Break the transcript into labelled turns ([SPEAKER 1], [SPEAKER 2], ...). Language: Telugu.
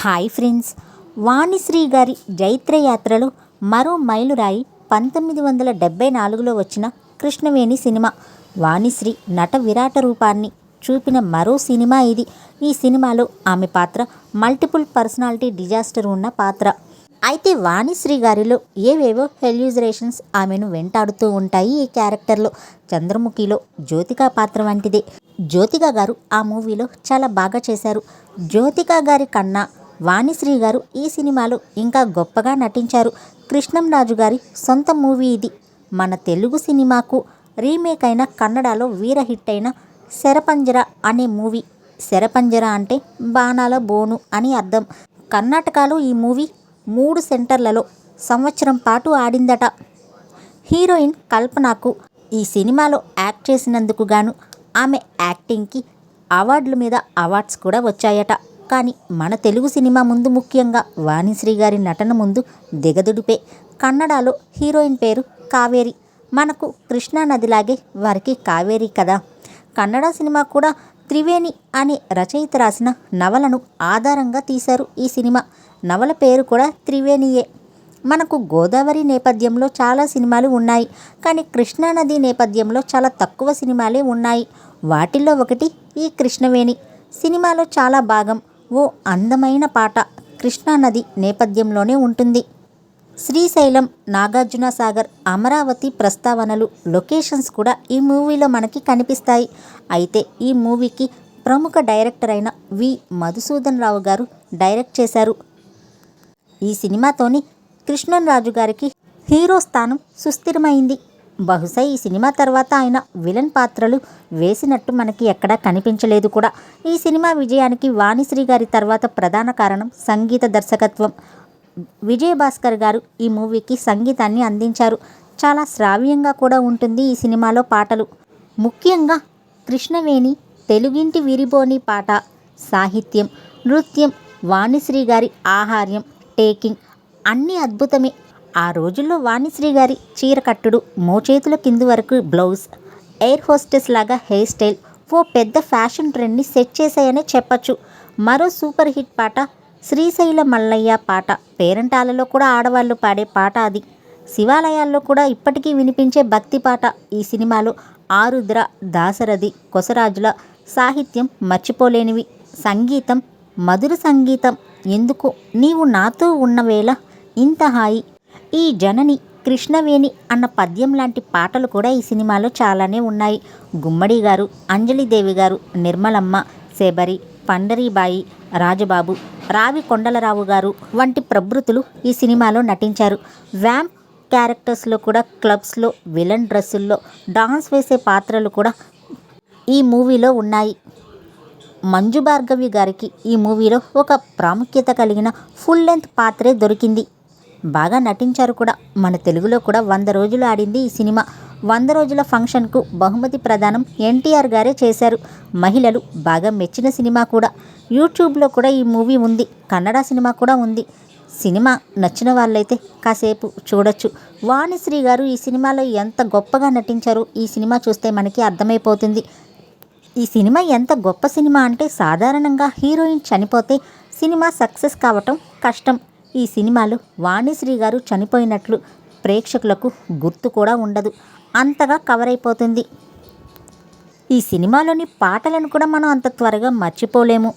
[SPEAKER 1] హాయ్ ఫ్రెండ్స్, వాణిశ్రీ గారి జైత్రయాత్రలో మరో మైలురాయి 1974లో వచ్చిన కృష్ణవేణి సినిమా. వాణిశ్రీ నట విరాట రూపాన్ని చూపిన మరో సినిమా ఇది. ఈ సినిమాలో ఆమె పాత్ర మల్టిపుల్ పర్సనాలిటీ డిజాస్టర్ ఉన్న పాత్ర. అయితే వాణిశ్రీ గారిలో ఏవేవో హెల్యూజరేషన్స్ ఆమెను వెంటాడుతూ ఉంటాయి. ఈ క్యారెక్టర్లో చంద్రముఖిలో జ్యోతిక పాత్ర వంటిదే. జ్యోతిక గారు ఆ మూవీలో చాలా బాగా చేశారు. జ్యోతిక గారి కన్నా వాణిశ్రీ గారు ఈ సినిమాలో ఇంకా గొప్పగా నటించారు. కృష్ణంరాజు గారి సొంత మూవీ ఇది. మన తెలుగు సినిమాకు రీమేక్ అయిన కన్నడలో వీర హిట్ అయిన శరపంజర అనే మూవీ. శరపంజర అంటే బాణాల బోను అని అర్థం. కర్ణాటకలో ఈ మూవీ 3 సెంటర్లలో సంవత్సరం పాటు ఆడిందట. హీరోయిన్ కల్పనకు ఈ సినిమాలో యాక్ట్ చేసినందుకు గాను ఆమె యాక్టింగ్కి అవార్డుల మీద అవార్డ్స్ కూడా వచ్చాయట. కానీ మన తెలుగు సినిమా ముందు, ముఖ్యంగా వాణిశ్రీ గారి నటన ముందు దిగదుడిపే. కన్నడలో హీరోయిన్ పేరు కావేరి. మనకు కృష్ణానదిలాగే వారికి కావేరి కదా. కన్నడ సినిమా కూడా త్రివేణి అనే రచయిత రాసిన నవలను ఆధారంగా తీశారు ఈ సినిమా. నవల పేరు కూడా త్రివేణియే. మనకు గోదావరి నేపథ్యంలో చాలా సినిమాలు ఉన్నాయి, కానీ కృష్ణానది నేపథ్యంలో చాలా తక్కువ సినిమాలే ఉన్నాయి. వాటిల్లో ఒకటి ఈ కృష్ణవేణి. సినిమాలో చాలా భాగం ఓ అందమైన పాట కృష్ణానది నేపథ్యంలోనే ఉంటుంది. శ్రీశైలం, నాగార్జున సాగర్, అమరావతి ప్రస్తావనలు, లొకేషన్స్ కూడా ఈ మూవీలో మనకి కనిపిస్తాయి. అయితే ఈ మూవీకి ప్రముఖ డైరెక్టర్ అయిన వి మధుసూదన్ రావు గారు డైరెక్ట్ చేశారు. ఈ సినిమాతోని కృష్ణంరాజు గారికి హీరో స్థానం సుస్థిరమైంది. బహుశా ఈ సినిమా తర్వాత ఆయన విలన్ పాత్రలు వేసినట్టు మనకి ఎక్కడా కనిపించలేదు కూడా. ఈ సినిమా విజయానికి వాణిశ్రీ గారి తర్వాత ప్రధాన కారణం సంగీత దర్శకత్వం. విజయభాస్కర్ గారు ఈ మూవీకి సంగీతాన్ని అందించారు. చాలా శ్రావ్యంగా కూడా ఉంటుంది ఈ సినిమాలో పాటలు. ముఖ్యంగా కృష్ణవేణి, తెలుగింటి విరిబోని పాట, సాహిత్యం, నృత్యం, వాణిశ్రీ గారి ఆహార్యం, టేకింగ్ అన్నీ అద్భుతమే. ఆ రోజుల్లో వాణిశ్రీ గారి చీర కట్టుడు, మోచేతుల కింది వరకు బ్లౌజ్, ఎయిర్ హోస్టెస్ లాగా హెయిర్ స్టైల్ ఓ పెద్ద ఫ్యాషన్ ట్రెండ్ని సెట్ చేశాయనే చెప్పచ్చు. మరో సూపర్ హిట్ పాట శ్రీశైల మల్లయ్య పాట. పేరంటాలలో కూడా ఆడవాళ్ళు పాడే పాట అది. శివాలయాల్లో కూడా ఇప్పటికీ వినిపించే భక్తి పాట. ఈ సినిమాలో ఆరుద్ర, దాశరథి, కొసరాజుల సాహిత్యం మర్చిపోలేనివి. సంగీతం మధుర సంగీతం. ఎందుకు నీవు నాతో ఉన్న వేళ ఇంత హాయి, ఈ జనని, కృష్ణవేణి అన్న పద్యం లాంటి పాటలు కూడా ఈ సినిమాలో చాలానే ఉన్నాయి. గుమ్మడి గారు, అంజలిదేవి గారు, నిర్మలమ్మ, శబరి, పండరీబాయి, రాజబాబు, రావి కొండలరావు గారు వంటి ప్రభృతులు ఈ సినిమాలో నటించారు. వ్యాంప్ క్యారెక్టర్స్లో కూడా, క్లబ్స్లో విలన్ డ్రెస్సుల్లో డాన్స్ వేసే పాత్రలు కూడా ఈ మూవీలో ఉన్నాయి. మంజు భార్గవి గారికి ఈ మూవీలో ఒక ప్రాముఖ్యత కలిగిన ఫుల్ లెంత్ పాత్రే దొరికింది. బాగా నటించారు కూడా. మన తెలుగులో కూడా 100 రోజులు ఆడింది ఈ సినిమా. 100 రోజుల ఫంక్షన్కు బహుమతి ప్రదానం ఎన్టీఆర్ గారే చేశారు. మహిళలు బాగా మెచ్చిన సినిమా కూడా. యూట్యూబ్లో కూడా ఈ మూవీ ఉంది. కన్నడ సినిమా కూడా ఉంది. సినిమా నచ్చిన వాళ్ళైతే కాసేపు చూడొచ్చు. వాణిశ్రీ గారు ఈ సినిమాలో ఎంత గొప్పగా నటించారు ఈ సినిమా చూస్తే మనకి అర్థమైపోతుంది. ఈ సినిమా ఎంత గొప్ప సినిమా అంటే, సాధారణంగా హీరోయిన్ చనిపోతే సినిమా సక్సెస్ కావటం కష్టం. ఈ సినిమాలో వాణిశ్రీ గారు చనిపోయినట్లు ప్రేక్షకులకు గుర్తు కూడా ఉండదు. అంతగా కవర్ అయిపోతుంది. ఈ సినిమాలోని పాటలను కూడా మనం అంత త్వరగా మర్చిపోలేము.